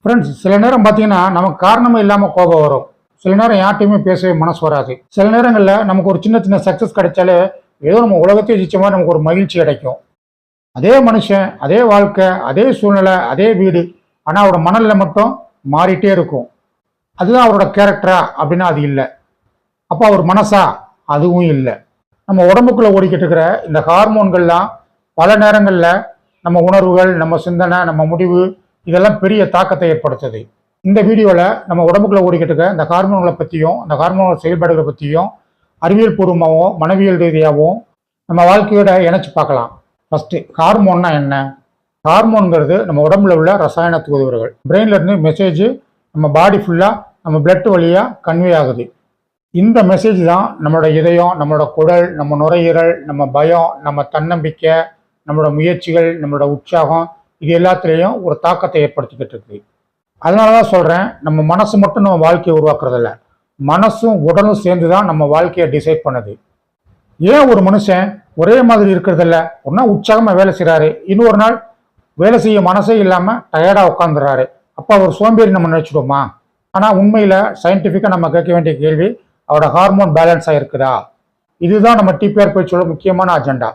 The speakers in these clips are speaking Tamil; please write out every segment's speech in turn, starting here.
ஃப்ரெண்ட்ஸ், சில நேரம் பார்த்தீங்கன்னா நமக்கு காரணமே இல்லாமல் கோபம் வரும். சில நேரம் யார்ட்டையுமே பேசவே மனசு வராது. சில நேரங்களில் நமக்கு ஒரு சின்ன சின்ன சக்ஸஸ் கிடைச்சாலே ஏதோ நம்ம உலகத்தையே ஜெயிச்ச மாதிரி நமக்கு ஒரு மகிழ்ச்சி கிடைக்கும். அதே மனுஷன், அதே வாழ்க்கை, அதே சூழ்நிலை, அதே வீடு, ஆனால் அவரோட மனநிலை மட்டும் மாறிட்டே இருக்கும். அதுதான் அவரோட கேரக்டரா அப்படின்னா அது இல்லை. அப்போ அவர் மனசா? அதுவும் இல்லை. நம்ம உடம்புக்குள்ளே ஓடிக்கிட்டு இருக்கிற இந்த ஹார்மோன்கள்லாம் பல நேரங்களில் நம்ம உணர்வுகள், நம்ம சிந்தனை, நம்ம முடிவு இதெல்லாம் பெரிய தாக்கத்தை ஏற்படுத்துது. இந்த வீடியோவில் நம்ம உடம்புக்குள்ள ஓடிக்கிட்டு இருக்க இந்த ஹார்மோன்களை பற்றியும் இந்த ஹார்மோன்கள் செயல்பாடுகளை பற்றியும் அறிவியல் பூர்வமாகவும் மனவியல் ரீதியாகவும் நம்ம வாழ்க்கையோட இணைச்சு பார்க்கலாம். ஃபஸ்ட்டு, ஹார்மோன்னா என்ன? ஹார்மோன்கிறது நம்ம உடம்புல உள்ள ரசாயன தூதுவர்கள். பிரெயின்லேருந்து மெசேஜ் நம்ம பாடி ஃபுல்லாக நம்ம பிளட் வழியாக கன்வே ஆகுது. இந்த மெசேஜ் தான் நம்மளோட இதயம், நம்மளோட குடல், நம்ம நுரையீரல், நம்ம பயம், நம்ம தன்னம்பிக்கை, நம்மளோட முயற்சிகள், நம்மளோட உற்சாகம் இது எல்லாத்துலேயும் ஒரு தாக்கத்தை ஏற்படுத்திக்கிட்டு இருக்கு. அதனால தான் சொல்கிறேன், நம்ம மனசு மட்டும் நம்ம வாழ்க்கையை உருவாக்குறதில்ல, மனசும் உடலும் சேர்ந்து தான் நம்ம வாழ்க்கையை டிசைட் பண்ணுது. ஏன் ஒரு மனுஷன் ஒரே மாதிரி இருக்கிறதில்ல? ஒரு நாள் உற்சாகமாக வேலை செய்கிறாரு, இன்னொரு நாள் வேலை செய்ய மனசே இல்லாமல் டயர்டாக உட்காந்துறாரு. அப்போ அவர் சோம்பேறி நம்ம நினச்சிடுவோமா? ஆனால் உண்மையில் சயின்டிஃபிக்காக நம்ம கேட்க வேண்டிய கேள்வி, அவரோட ஹார்மோன் பேலன்ஸாக இருக்குதா? இதுதான் நம்ம டிபிஆர் பயிற்சியோட முக்கியமான அஜெண்டா.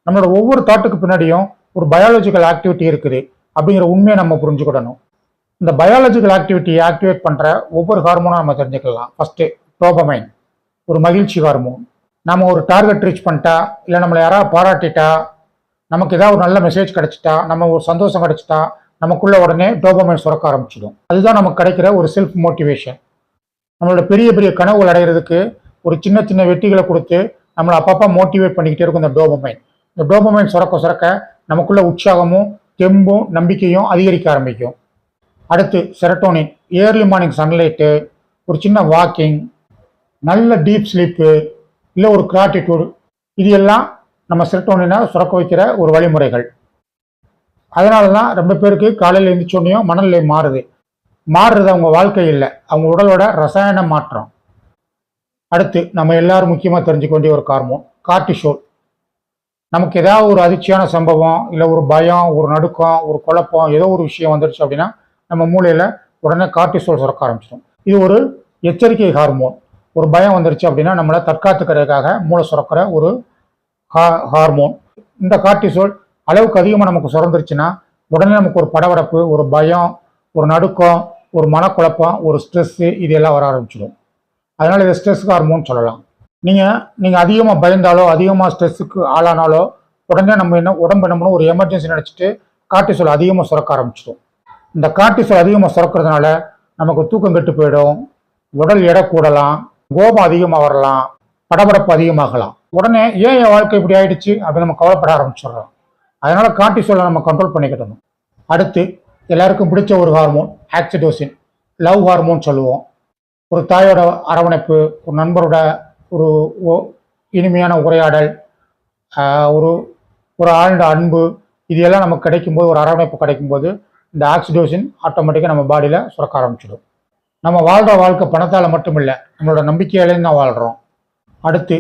நம்மளோட ஒவ்வொரு தாட்டுக்கு பின்னாடியும் ஒரு பயாலஜிக்கல் ஆக்டிவிட்டி இருக்குது அப்படிங்கிற உண்மையை நம்ம புரிஞ்சுக்கிடணும். இந்த பயாலஜிக்கல் ஆக்டிவிட்டியை ஆக்டிவேட் பண்ணுற ஒவ்வொரு ஹார்மோனும் நம்ம தெரிஞ்சுக்கலாம். ஃபஸ்ட்டு, டோபமைன், ஒரு மகிழ்ச்சி ஹார்மோன். நம்ம ஒரு டார்கெட் ரீச் பண்ணிட்டா, இல்லை நம்மளை யாராவது பாராட்டிட்டா, நமக்கு ஏதாவது ஒரு நல்ல மெசேஜ் கிடைச்சிட்டா, நம்ம ஒரு சந்தோஷம் கிடைச்சிட்டா, நமக்குள்ள உடனே டோபமைன் சுரக்க ஆரம்பிச்சிடும். அதுதான் நமக்கு கிடைக்கிற ஒரு செல்ஃப் மோட்டிவேஷன். நம்மளோட பெரிய பெரிய கனவுகள் அடைகிறதுக்கு ஒரு சின்ன சின்ன வெற்றிகளை கொடுத்து நம்மளை அப்பப்போ மோட்டிவேட் பண்ணிக்கிட்டே இருக்கும் இந்த டோபமைன். இந்த டோபமைன் சுரக்க சுரக்க நமக்குள்ள உற்சாகமும் தெம்பும் நம்பிக்கையும் அதிகரிக்க ஆரம்பிக்கும். அடுத்து, செரட்டோனின், ஏர்லி மார்னிங் சன்லைட்டு, ஒரு சின்ன வாக்கிங், நல்ல டீப் ஸ்லீப்பு, இல்லை ஒரு கிராட்டிடியூட், இது எல்லாம் நம்ம செரட்டோனினை சுரக்க வைக்கிற ஒரு வழிமுறைகள். அதனால தான் ரொம்ப பேருக்கு காலையில் எழுந்திரிச்சோன்னையும் மனநிலை மாறுறது அவங்க வாழ்க்கை இல்லை, அவங்க உடலோட ரசாயன மாற்றம். அடுத்து, நம்ம எல்லாரும் முக்கியமாக தெரிஞ்சுக்க வேண்டிய ஒரு ஹார்மோன் கார்டிசோல். நமக்கு ஏதாவது ஒரு அதிர்ச்சியான சம்பவம், இல்லை ஒரு பயம், ஒரு நடுக்கம், ஒரு குழப்பம், ஏதோ ஒரு விஷயம் வந்துடுச்சு அப்படின்னா நம்ம மூளையில் உடனே கார்டிசோல் சுரக்க ஆரம்பிச்சிடும். இது ஒரு எச்சரிக்கை ஹார்மோன். ஒரு பயம் வந்துருச்சு அப்படின்னா நம்மளை தற்காத்துக்கிறதுக்காக மூளை சுரக்கிற ஒரு ஹார்மோன். இந்த கார்டிசோல் அளவுக்கு அதிகமாக நமக்கு சுரந்துருச்சுன்னா உடனே நமக்கு ஒரு படபடப்பு, ஒரு பயம், ஒரு நடுக்கம், ஒரு மனக்குழப்பம், ஒரு ஸ்ட்ரெஸ்ஸு, இது எல்லாம் வர ஆரம்பிச்சிடும். அதனால் இதை ஸ்ட்ரெஸ் ஹார்மோன் சொல்லலாம். நீங்கள் அதிகமாக பயந்தாலோ அதிகமாக ஸ்ட்ரெஸ்ஸுக்கு ஆளானாலோ உடனே நம்ம உடம்பு என்ன பண்ணணும், ஒரு எமர்ஜென்சி நினச்சிட்டு கார்டிசோல் அதிகமாக சுரக்க ஆரம்பிச்சிடும். இந்த கார்டிசோல் அதிகமாக சுரக்கிறதுனால நமக்கு தூக்கம் கெட்டு போயிடும், உடல் எடை கூடலாம், கோபம் அதிகமாக வரலாம், படபடப்பு அதிகமாகலாம். உடனே ஏன் என் வாழ்க்கை இப்படி ஆயிடுச்சு அப்படின்னு நம்ம கவலைப்பட ஆரம்பிச்சிடுறோம். அதனால கார்டிசோலை நம்ம கண்ட்ரோல் பண்ணிக்கிட்டணும். அடுத்து, எல்லாருக்கும் பிடிச்ச ஒரு ஹார்மோன் ஆக்சிடோசின், லவ் ஹார்மோன் சொல்லுவோம். ஒரு தாயோட அரவணைப்பு, ஒரு நண்பரோட ஒரு இனிமையான உரையாடல், ஒரு ஒரு ஆழ்ந்த அன்பு, இது எல்லாம் நமக்கு கிடைக்கும்போது, ஒரு அரவணைப்பு கிடைக்கும்போது இந்த ஆக்சிடோசின் ஆட்டோமேட்டிக்காக நம்ம பாடியில் சுரக்க ஆரம்பிச்சிடும். நம்ம வாழ்கிற வாழ்க்கை பணத்தால் மட்டும் இல்லை, நம்மளோட நம்பிக்கையாலேயும் தான் வாழ்கிறோம். அடுத்து,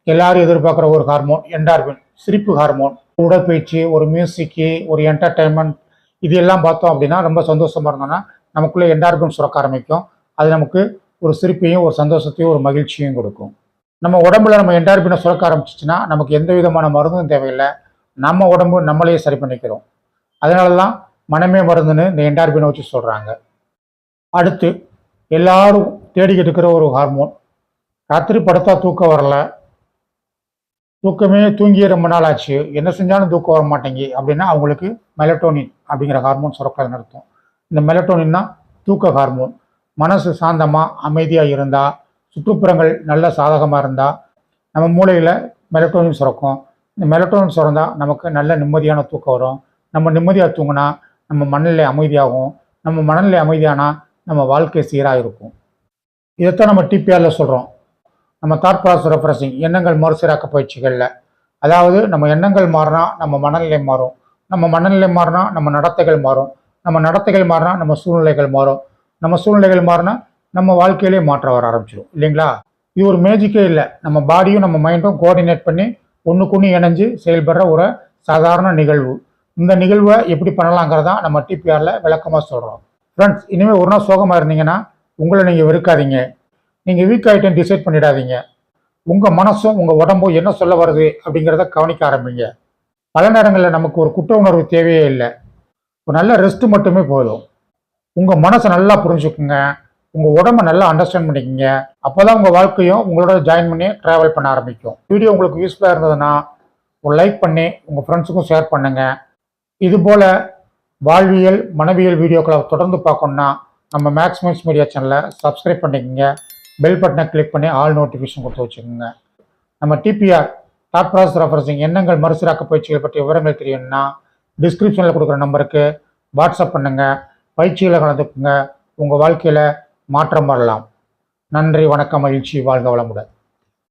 எல்லாரும் எதிர்பார்க்குற ஒரு ஹார்மோன் என்டார்பின், சிரிப்பு ஹார்மோன். உடற்பயிற்சி, ஒரு மியூசிக்கு, ஒரு என்டர்டைன்மெண்ட், இது எல்லாம் பார்த்தோம் அப்படின்னா ரொம்ப சந்தோஷமாக இருந்தோம்னா நமக்குள்ளே என்டார்பின் சுரக்க ஆரம்பிக்கும். அது நமக்கு ஒரு சிரிப்பையும், ஒரு சந்தோஷத்தையும், ஒரு மகிழ்ச்சியும் கொடுக்கும். நம்ம உடம்புல நம்ம என்டார்பினை சுரக்க ஆரம்பிச்சிச்சுன்னா நமக்கு எந்த விதமான மருந்தும் தேவையில்லை, நம்ம உடம்பு நம்மளையே சரி பண்ணிக்கிறோம். அதனால தான் மனமே மருந்துன்னு இந்த என்டார்பினை வச்சு சொல்கிறாங்க. அடுத்து, எல்லாரும் தேடிக்கிட்டு இருக்கிற ஒரு ஹார்மோன், ராத்திரி படுத்தா தூக்கம் வரல, தூக்கமே தூங்கிய ரொம்ப நாள் ஆச்சு, என்ன செஞ்சாலும் தூக்கம் வர மாட்டேங்கி அப்படின்னா அவங்களுக்கு மெலட்டோனின் அப்படிங்கிற ஹார்மோன் சுரக்கிறதுன்னு அர்த்தம். இந்த மெலட்டோனின் தான் தூக்க ஹார்மோன். மனசு சாந்தமாக அமைதியாக இருந்தால், சுற்றுப்புறங்கள் நல்ல சாதகமாக இருந்தால் நம்ம மூளையில் மெலட்டோனின் சுரக்கும். இந்த மெலட்டோனின் சுரந்தால் நமக்கு நல்ல நிம்மதியான தூக்கம் வரும். நம்ம நிம்மதியாக தூங்கினா நம்ம மனநிலை அமைதியாகும். நம்ம மனநிலை அமைதியானால் நம்ம வாழ்க்கை சீராக இருக்கும். இதைத்தான் நம்ம டிபிஆரில் சொல்கிறோம், நம்ம தாட் ப்ராசஸ் ரெஃப்ரெஷிங், எண்ணங்கள் மறுசீராக்க பயிற்சிகளில். அதாவது நம்ம எண்ணங்கள் மாறினா நம்ம மனநிலை மாறும், நம்ம மனநிலை மாறினா நம்ம நடத்தைகள் மாறும், நம்ம நடத்தைகள் மாறினா நம்ம சூழ்நிலைகள் மாறும், நம்ம சூழ்நிலைகள் மாறினா நம்ம வாழ்க்கையிலே மாற்றம் வர ஆரம்பிச்சிடும், இல்லைங்களா? இது ஒரு மேஜிக்கே இல்லை, நம்ம பாடியும் நம்ம மைண்டும் கோஆர்டினேட் பண்ணி ஒன்றுக்கு ஒன்று இணைஞ்சு செயல்படுற ஒரு சாதாரண நிகழ்வு. இந்த நிகழ்வை எப்படி பண்ணலாங்கிறதா நம்ம டிபிஆரில் விளக்கமாக சொல்கிறோம். ஃப்ரெண்ட்ஸ், இனிமேல் ஒரு நாள் சோகமாக இருந்தீங்கன்னா உங்களை நீங்கள் வெறுக்காதீங்க. நீங்கள் வீக் ஆகிட்டேன்னு டிசைட் பண்ணிடாதீங்க. உங்கள் மனசும் உங்கள் உடம்பும் என்ன சொல்ல வருது அப்படிங்கிறத கவனிக்க ஆரம்பிங்க. பல நேரங்களில் நமக்கு ஒரு குற்ற உணர்வு தேவையே இல்லை. ஒரு நல்ல ரெஸ்ட் மட்டுமே போதும். உங்கள் மனசை நல்லா புரிஞ்சுக்குங்க. உங்கள் உடம்பை நல்லா அண்டர்ஸ்டாண்ட் பண்ணிக்கோங்க. அப்போ தான் உங்கள் வாழ்க்கையும் உங்களோட ஜாயின் பண்ணி ட்ராவல் பண்ண ஆரம்பிக்கும். வீடியோ உங்களுக்கு யூஸ்ஃபுல்லாக இருந்ததுன்னா ஒரு லைக் பண்ணி உங்கள் ஃப்ரெண்ட்ஸுக்கும் ஷேர் பண்ணுங்கள். இதுபோல் வாழ்வியல் மனவியல் வீடியோக்களை தொடர்ந்து பார்க்கணுன்னா நம்ம மேக்ஸிமம்ஸ் மீடியா சேனலை சப்ஸ்கிரைப் பண்ணிக்கோங்க. பெல் பட்டனை கிளிக் பண்ணி ஆல் நோட்டிஃபிகேஷன் கொடுத்து வச்சுக்கோங்க. நம்ம டிபிஆர் தாட் ப்ராசஸ் ரெஃபரன்சிங் எண்ணங்கள் மறுசீராக்க பயிற்சிகள் பற்றிய விவரங்கள் தெரியணும்னா டிஸ்கிரிப்ஷனில் கொடுக்குற நம்பருக்கு வாட்ஸ்அப் பண்ணுங்கள். பயிற்சியில் கலந்துக்குங்க. உங்கள் வாழ்க்கையில் மாற்றம் வரலாம். நன்றி, வணக்கம், மகிழ்ச்சி, வாழ்க வளமுடன்.